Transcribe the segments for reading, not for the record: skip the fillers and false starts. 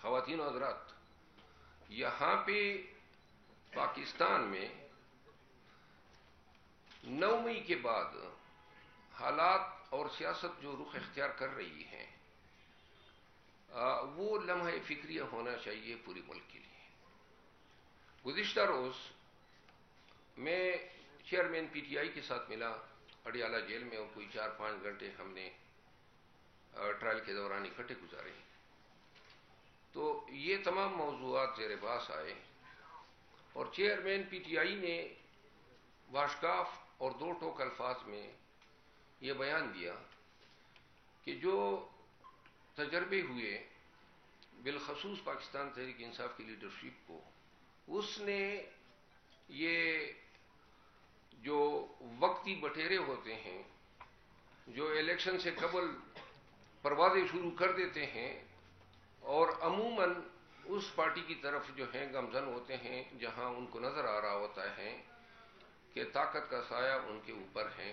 خواتین و حضرات، یہاں پہ پاکستان میں 9 مئی کے بعد حالات اور سیاست جو رخ اختیار کر رہی ہیں وہ لمحہ فکریہ ہونا چاہیے پورے ملک کے لیے۔ گزشتہ روز میں چیئرمین پی ٹی آئی کے ساتھ ملا اڈیالہ جیل میں، اور کوئی 4-5 گھنٹے ہم نے ٹرائل کے دوران اکٹھے گزارے، تو یہ تمام موضوعات زیر بحث آئے اور چیئرمین پی ٹی آئی نے واشکاف اور 2 ٹوک الفاظ میں یہ بیان دیا کہ جو تجربے ہوئے بالخصوص پاکستان تحریک انصاف کی لیڈرشپ کو، اس نے یہ جو وقتی بٹیرے ہوتے ہیں جو الیکشن سے قبل پروازیں شروع کر دیتے ہیں اور عموماً اس پارٹی کی طرف جو ہیں گامزن ہوتے ہیں جہاں ان کو نظر آ رہا ہوتا ہے کہ طاقت کا سایہ ان کے اوپر ہے،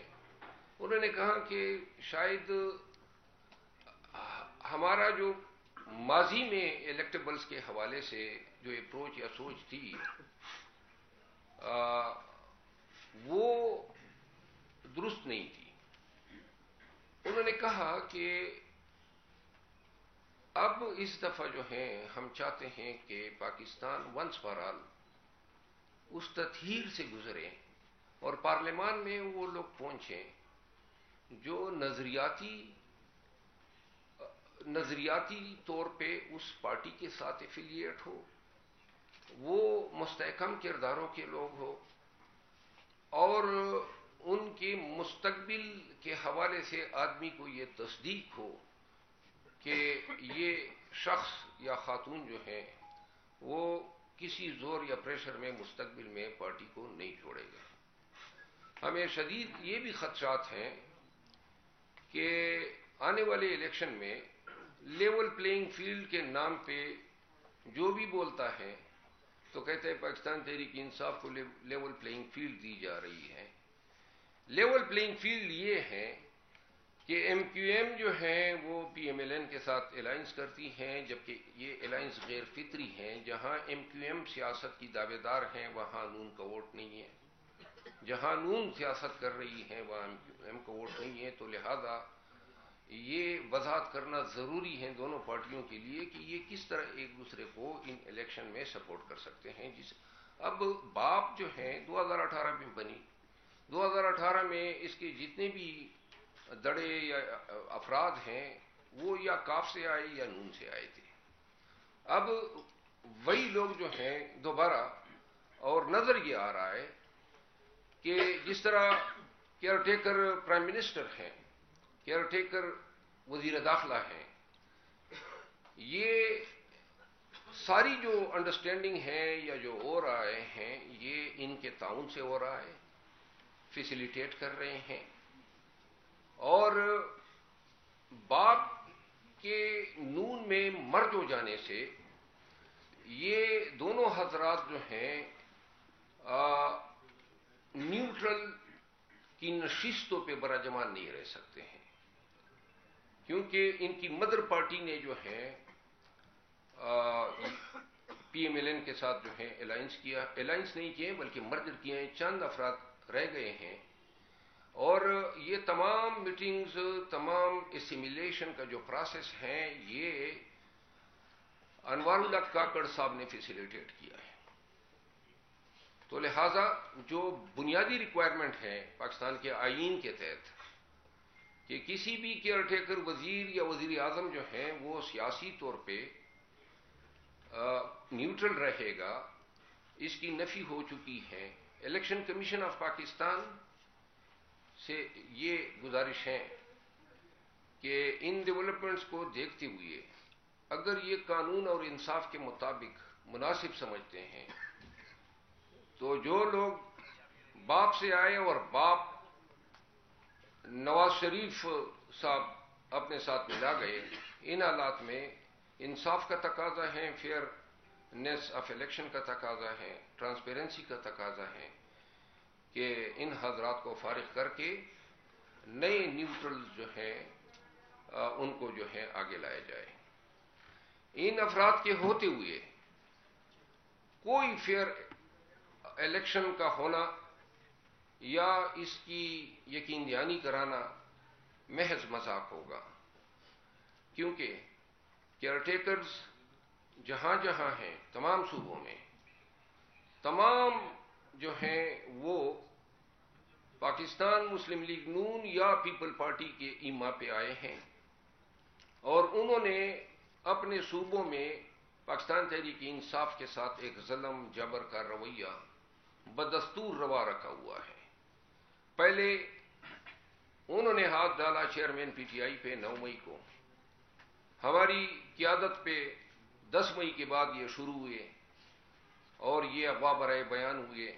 انہوں نے کہا کہ شاید ہمارا جو ماضی میں الیکٹیبلز کے حوالے سے جو اپروچ یا سوچ تھی وہ درست نہیں تھی۔ انہوں نے کہا کہ اب اس دفعہ جو ہے ہم چاہتے ہیں کہ پاکستان ونس فار آل اس تطہیر سے گزرے اور پارلیمان میں وہ لوگ پہنچیں جو نظریاتی طور پہ اس پارٹی کے ساتھ ایفیلیٹ ہو، وہ مستحکم کرداروں کے لوگ ہو اور ان کے مستقبل کے حوالے سے آدمی کو یہ تصدیق ہو کہ یہ شخص یا خاتون جو ہیں وہ کسی زور یا پریشر میں مستقبل میں پارٹی کو نہیں چھوڑے گا۔ ہمیں شدید یہ بھی خدشات ہیں کہ آنے والے الیکشن میں لیول پلینگ فیلڈ کے نام پہ جو بھی بولتا ہے تو کہتے ہیں پاکستان تحریک انصاف کو لیول پلینگ فیلڈ دی جا رہی ہے۔ لیول پلینگ فیلڈ یہ ہے کہ ایم کیو ایم جو ہیں وہ پی ایم ایل این کے ساتھ الائنس کرتی ہیں، جبکہ یہ الائنس غیر فطری ہیں۔ جہاں ایم کیو ایم سیاست کی دعوے دار ہیں وہاں نون کا ووٹ نہیں ہے، جہاں نون سیاست کر رہی ہیں وہاں ایم کیو ایم کا ووٹ نہیں ہے، تو لہذا یہ وضاحت کرنا ضروری ہے دونوں پارٹیوں کے لیے کہ یہ کس طرح ایک دوسرے کو ان الیکشن میں سپورٹ کر سکتے ہیں۔ اب باپ جو ہیں 2018 میں بنی، 2018 میں اس کے جتنے بھی دڑے یا افراد ہیں وہ یا کاف سے آئے یا نون سے آئے تھے۔ اب وہی لوگ جو ہیں دوبارہ، اور نظر یہ آ رہا ہے کہ جس طرح کیئر ٹیکر پرائم منسٹر ہیں، کیئر ٹیکر وزیر داخلہ ہیں، یہ ساری جو انڈرسٹینڈنگ ہے یا جو ہو رہا ہے یہ ان کے تعاون سے ہو رہا ہے، فیسیلیٹیٹ کر رہے ہیں، اور باپ کے نون میں مرج ہو جانے سے یہ دونوں حضرات جو ہیں نیوٹرل کی نشستوں پہ براجمان نہیں رہ سکتے ہیں، کیونکہ ان کی مدر پارٹی نے جو ہے پی ایم ایل این کے ساتھ جو ہے الائنس نہیں کیے بلکہ مرجر کیے ہیں، چند افراد رہ گئے ہیں، اور یہ تمام میٹنگز، تمام اسیمیلیشن کا جو پروسیس ہے یہ انوار اللہ کاکڑ صاحب نے فیسیلیٹیٹ کیا ہے۔ تو لہذا جو بنیادی ریکوائرمنٹ ہے پاکستان کے آئین کے تحت کہ کسی بھی کیئر ٹیکر وزیر یا وزیر اعظم جو ہیں وہ سیاسی طور پہ نیوٹرل رہے گا، اس کی نفی ہو چکی ہے۔ الیکشن کمیشن آف پاکستان سے یہ گزارش ہے کہ ان ڈیولپمنٹس کو دیکھتے ہوئے اگر یہ قانون اور انصاف کے مطابق مناسب سمجھتے ہیں تو جو لوگ باپ سے آئے اور باپ نواز شریف صاحب اپنے ساتھ ملا گئے، ان حالات میں انصاف کا تقاضا ہے، فیئرنیس آف الیکشن کا تقاضا ہے، ٹرانسپیرنسی کا تقاضا ہے کہ ان حضرات کو فارغ کر کے نئے نیوٹرل جو ہیں ان کو جو ہے آگے لایا جائے۔ ان افراد کے ہوتے ہوئے کوئی فیئر الیکشن کا ہونا یا اس کی یقین دہانی کرانا محض مذاق ہوگا، کیونکہ کیئر ٹیکرز جہاں جہاں ہیں تمام صوبوں میں، تمام جو ہیں وہ پاکستان مسلم لیگ نون یا پیپل پارٹی کے ایما پہ آئے ہیں، اور انہوں نے اپنے صوبوں میں پاکستان تحریک انصاف کے ساتھ ایک ظلم جبر کا رویہ بدستور روا رکھا ہوا ہے۔ پہلے انہوں نے ہاتھ ڈالا چیئرمین پی ٹی آئی پہ 9 مئی کو، ہماری قیادت پہ 10 مئی کے بعد یہ شروع ہوئے اور یہ اغوا برائے بیان ہوئے،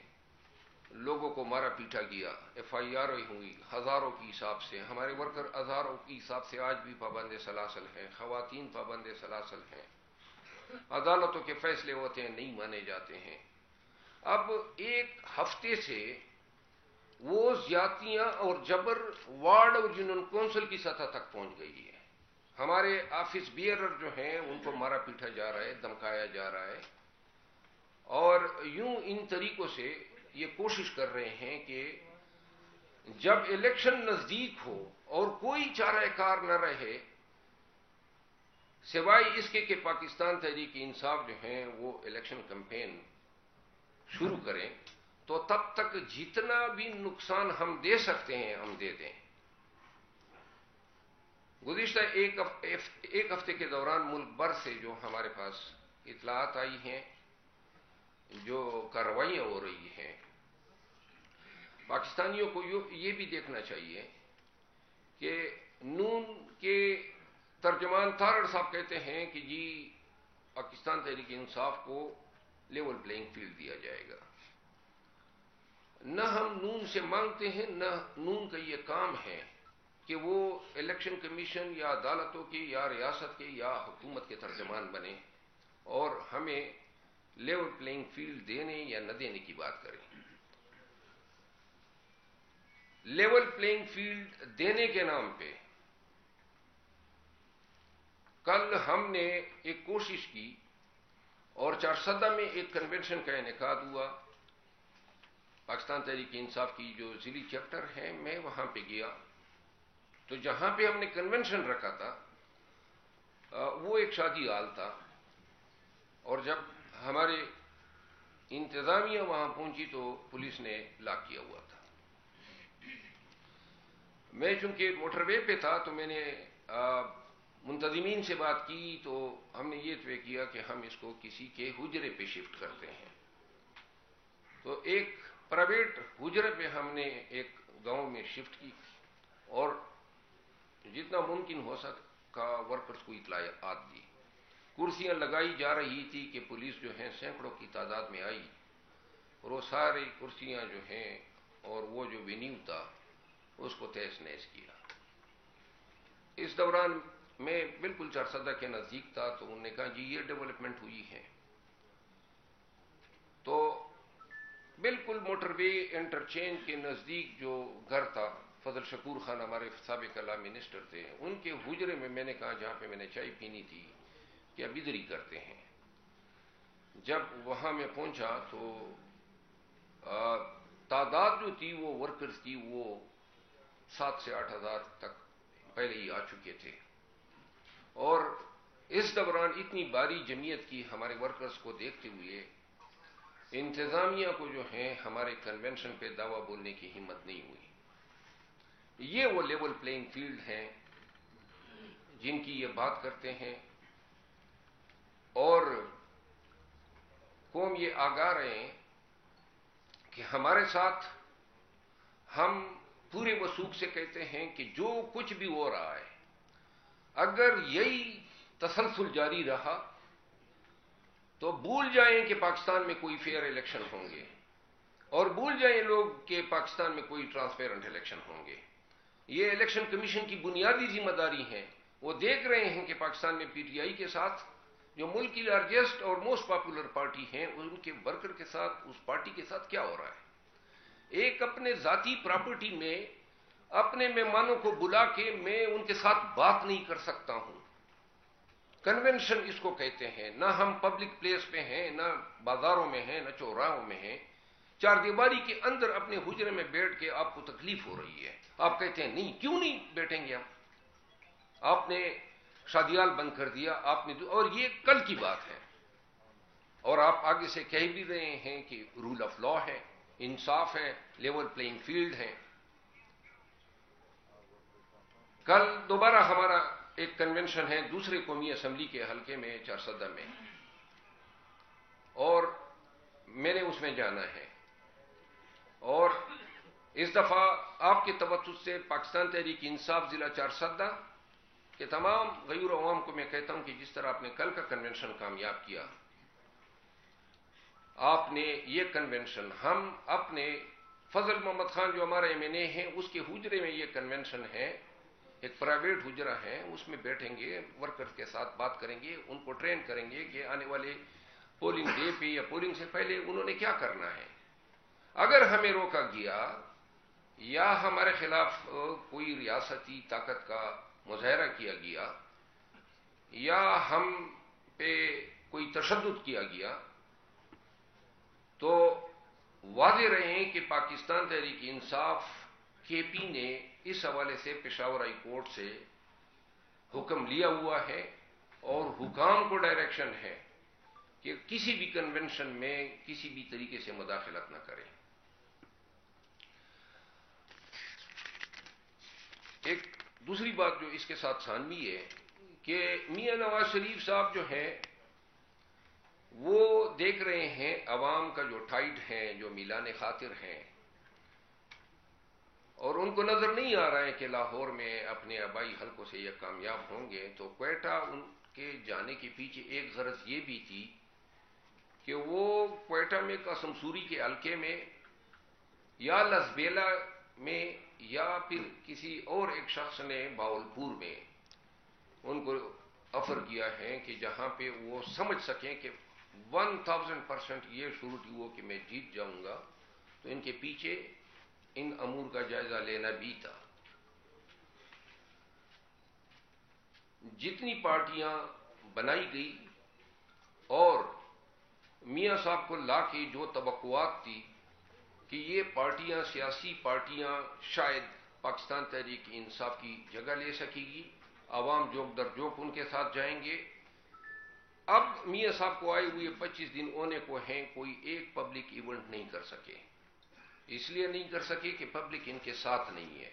لوگوں کو مارا پیٹا گیا، ایف آئی آر ہوئی ہزاروں کی حساب سے، ہمارے ورکر ہزاروں کی حساب سے آج بھی پابند سلاسل ہیں، خواتین پابند سلاسل ہیں، عدالتوں کے فیصلے ہوتے ہیں نہیں مانے جاتے ہیں۔ اب ایک ہفتے سے وہ زیادتیاں اور جبر وارڈ اور یونین کونسل کی سطح تک پہنچ گئی ہے۔ ہمارے آفس بیئرر جو ہیں ان کو مارا پیٹا جا رہا ہے، دھمکایا جا رہا ہے، اور یوں ان طریقوں سے یہ کوشش کر رہے ہیں کہ جب الیکشن نزدیک ہو اور کوئی چارہ کار نہ رہے سوائے اس کے کہ پاکستان تحریک انصاف جو ہیں وہ الیکشن کمپین شروع کریں، تو تب تک جتنا بھی نقصان ہم دے سکتے ہیں ہم دے دیں۔ گزشتہ ایک ہفتے کے دوران ملک بھر سے جو ہمارے پاس اطلاعات آئی ہیں، جو کارروائیاں ہو رہی ہیں، پاکستانیوں کو یہ بھی دیکھنا چاہیے کہ نون کے ترجمان تارڑ صاحب کہتے ہیں کہ جی پاکستان تحریک انصاف کو لیول پلینگ فیلڈ دیا جائے گا۔ نہ ہم نون سے مانگتے ہیں، نہ نون کا یہ کام ہے کہ وہ الیکشن کمیشن یا عدالتوں کے یا ریاست کے یا حکومت کے ترجمان بنے اور ہمیں لیول پلینگ فیلڈ دینے یا نہ دینے کی بات کریں۔ لیول پلینگ فیلڈ دینے کے نام پہ کل ہم نے ایک کوشش کی اور چارسدہ میں ایک کنونشن کا انعقاد ہوا، پاکستان تحریک انصاف کی جو ضلعی چیپٹر ہے، میں وہاں پہ گیا تو جہاں پہ ہم نے کنونشن رکھا تھا وہ ایک شادی ہال تھا، اور جب ہمارے انتظامیہ وہاں پہنچی تو پولیس نے لاک کیا ہوا تھا۔ میں چونکہ موٹر وے پہ تھا تو میں نے منتظمین سے بات کی، تو ہم نے یہ طے کیا کہ ہم اس کو کسی کے حجرے پہ شفٹ کرتے ہیں۔ تو ایک پرائیویٹ حجرے پہ ہم نے ایک گاؤں میں شفٹ کی اور جتنا ممکن ہو سکا ورکرز کو اطلاعات دی۔ کرسیاں لگائی جا رہی تھی کہ پولیس جو ہیں سینکڑوں کی تعداد میں آئی اور وہ ساری کرسیاں جو ہیں اور وہ جو وینیو تھا اس کو تہس نہس کیا۔ اس دوران میں بالکل چارسدہ کے نزدیک تھا تو انہوں نے کہا جی یہ ڈیولپمنٹ ہوئی ہے، تو بالکل موٹر وے انٹرچینج کے نزدیک جو گھر تھا، فضل شکور خان ہمارے سابق اعلیٰ منسٹر تھے، ان کے حجرے میں نے کہا جہاں پہ میں نے چائے پینی تھی کہ اب ادھر ہی کرتے ہیں۔ جب وہاں میں پہنچا تو تعداد جو تھی وہ ورکرز کی وہ 7 سے 8 ہزار تک پہلے ہی آ چکے تھے، اور اس دوران اتنی باری جمعیت کی ہمارے ورکرز کو دیکھتے ہوئے انتظامیہ کو جو ہیں ہمارے کنونشن پہ دعویٰ بولنے کی ہمت نہیں ہوئی۔ یہ وہ لیول پلینگ فیلڈ ہیں جن کی یہ بات کرتے ہیں، اور قوم یہ آگاہ رہیں کہ ہمارے ساتھ ہم پورے وثوق سے کہتے ہیں کہ جو کچھ بھی ہو رہا ہے اگر یہی تسلسل جاری رہا تو بھول جائیں کہ پاکستان میں کوئی فیئر الیکشن ہوں گے، اور بھول جائیں لوگ کہ پاکستان میں کوئی ٹرانسپیرنٹ الیکشن ہوں گے۔ یہ الیکشن کمیشن کی بنیادی ذمہ داری ہے، وہ دیکھ رہے ہیں کہ پاکستان میں پی ٹی آئی کے ساتھ جو ملک کی لارجسٹ اور موسٹ پاپولر پارٹی ہیں ان کے ورکر کے ساتھ، اس پارٹی کے ساتھ کیا ہو رہا ہے۔ ایک اپنے ذاتی پراپرٹی میں اپنے مہمانوں کو بلا کے میں ان کے ساتھ بات نہیں کر سکتا ہوں، کنونشن اس کو کہتے ہیں. نہ ہم پبلک پلیس پہ ہیں، نہ بازاروں میں ہیں، نہ چوراہوں میں ہیں. چار دیواری کے اندر اپنے حجرے میں بیٹھ کے آپ کو تکلیف ہو رہی ہے، آپ کہتے ہیں نہیں، کیوں نہیں بیٹھیں گے ہم. آپ نے شادیال بند کر دیا، آپ نے اور یہ کل کی بات ہے. اور آپ آگے سے کہہ بھی رہے ہیں کہ رول آف لا ہے، انصاف ہے، لیول پلئنگ فیلڈ ہے. کل دوبارہ ہمارا ایک کنونشن ہے دوسرے قومی اسمبلی کے حلقے میں چارسدہ میں، اور میں نے اس میں جانا ہے. اور اس دفعہ آپ کے توسط سے پاکستان تحریک انصاف ضلع چارسدہ کہ تمام غیور عوام کو میں کہتا ہوں کہ جس طرح آپ نے کل کا کنونشن کامیاب کیا، آپ نے یہ کنونشن، ہم اپنے فضل محمد خان جو ہمارا ایم این اے ہیں اس کے حجرے میں یہ کنونشن ہے، ایک پرائیویٹ حجرہ ہے، اس میں بیٹھیں گے، ورکر کے ساتھ بات کریں گے، ان کو ٹرین کریں گے کہ آنے والے پولنگ ڈے پہ یا پولنگ سے پہلے انہوں نے کیا کرنا ہے. اگر ہمیں روکا گیا یا ہمارے خلاف کوئی ریاستی طاقت کا مظاہرہ کیا گیا یا ہم پہ کوئی تشدد کیا گیا تو واضح رہیں کہ پاکستان تحریک انصاف کے پی نے اس حوالے سے پشاور ہائی کورٹ سے حکم لیا ہوا ہے اور حکام کو ڈائریکشن ہے کہ کسی بھی کنونشن میں کسی بھی طریقے سے مداخلت نہ کریں. ایک دوسری بات جو اس کے ساتھ ثانوی ہے کہ میاں نواز شریف صاحب جو ہیں وہ دیکھ رہے ہیں عوام کا جو ٹائٹ ہیں، جو میلان خاطر ہیں، اور ان کو نظر نہیں آ رہا ہے کہ لاہور میں اپنے آبائی حلقوں سے یہ کامیاب ہوں گے. تو کوئٹہ ان کے جانے کے پیچھے ایک غرض یہ بھی تھی کہ وہ کوئٹہ میں قاسم سوری کے حلقے میں یا لسبیلا میں یا پھر کسی اور ایک شخص نے باولپور میں ان کو آفر کیا ہے کہ جہاں پہ وہ سمجھ سکیں کہ 1000% یہ شروع ہو کہ میں جیت جاؤں گا، تو ان کے پیچھے ان امور کا جائزہ لینا بھی تھا. جتنی پارٹیاں بنائی گئی اور میاں صاحب کو لا کے جو توقعات تھی کہ یہ پارٹیاں، سیاسی پارٹیاں شاید پاکستان تحریک انصاف کی جگہ لے سکے گی، عوام جوک در جوک ان کے ساتھ جائیں گے. اب میاں صاحب کو آئے ہوئے 25 دن ہونے کو ہیں، کوئی ایک پبلک ایونٹ نہیں کر سکے. اس لیے نہیں کر سکے کہ پبلک ان کے ساتھ نہیں ہے.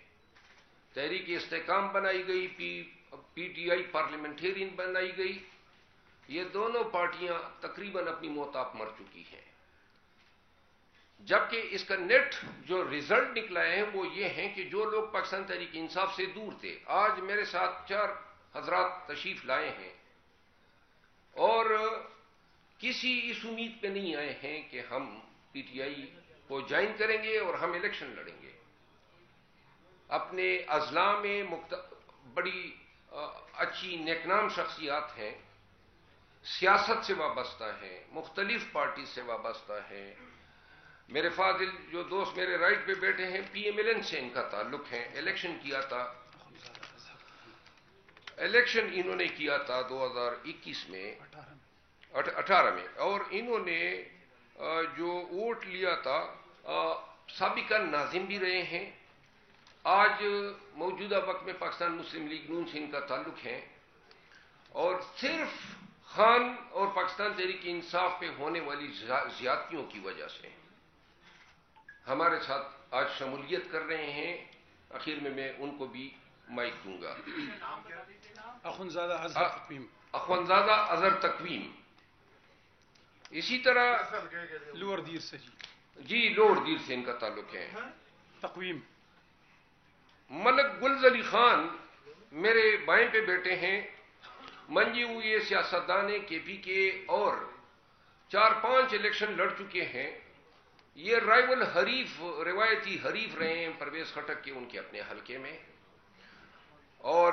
تحریک استحکام بنائی گئی، پی ٹی آئی پارلیمنٹیرین بنائی گئی، یہ دونوں پارٹیاں تقریباً اپنی موت آپ مر چکی ہیں. جبکہ اس کا نیٹ جو ریزلٹ نکلا ہے وہ یہ ہیں کہ جو لوگ پاکستان تحریک انصاف سے دور تھے، آج میرے ساتھ 4 حضرات تشریف لائے ہیں اور کسی اس امید پہ نہیں آئے ہیں کہ ہم پی ٹی آئی کو جوائن کریں گے اور ہم الیکشن لڑیں گے. اپنے اضلاع میں بڑی اچھی نیکنام شخصیات ہیں، سیاست سے وابستہ ہیں، مختلف پارٹی سے وابستہ ہیں. میرے فاضل جو دوست میرے رائٹ پہ بیٹھے ہیں، پی ایم ایل این سے ان کا تعلق ہے. الیکشن کیا تھا، الیکشن انہوں نے کیا تھا 2021 میں 18 میں، اور انہوں نے جو ووٹ لیا تھا سابقہ ناظم بھی رہے ہیں. آج موجودہ وقت میں پاکستان مسلم لیگ نون سے ان کا تعلق ہے، اور صرف خان اور پاکستان تحریک انصاف پہ ہونے والی زیادتیوں کی وجہ سے ہمارے ساتھ آج شمولیت کر رہے ہیں. آخر میں ان کو بھی مائک دوں گا. اخونزادہ اظہر تقویم. اخونزادہ اظہر تقویم. اسی طرح لوور دیر سے جی لوور دیر سے ان کا تعلق ہے. تقویم. ملک گلز علی خان میرے بائیں پہ بیٹھے ہیں، منجے ہوئے سیاستدان کے پی کے اور 4-5 الیکشن لڑ چکے ہیں. یہ رائیول حریف، روایتی حریف رہے ہیں پرویز خٹک کے ان کے اپنے حلقے میں، اور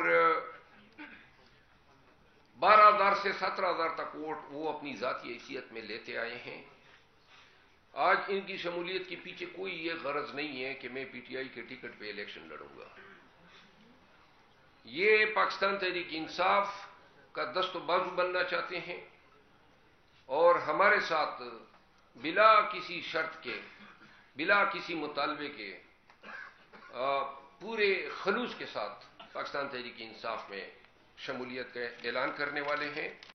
12,000 سے 17,000 تک ووٹ وہ اپنی ذاتی حیثیت میں لیتے آئے ہیں. آج ان کی شمولیت کے پیچھے کوئی یہ غرض نہیں ہے کہ میں پی ٹی آئی کے ٹکٹ پہ الیکشن لڑوں گا. یہ پاکستان تحریک انصاف کا دست و بازو بننا چاہتے ہیں اور ہمارے ساتھ بلا کسی شرط کے، بلا کسی مطالبے کے، پورے خلوص کے ساتھ پاکستان تحریک انصاف میں شمولیت کا اعلان کرنے والے ہیں۔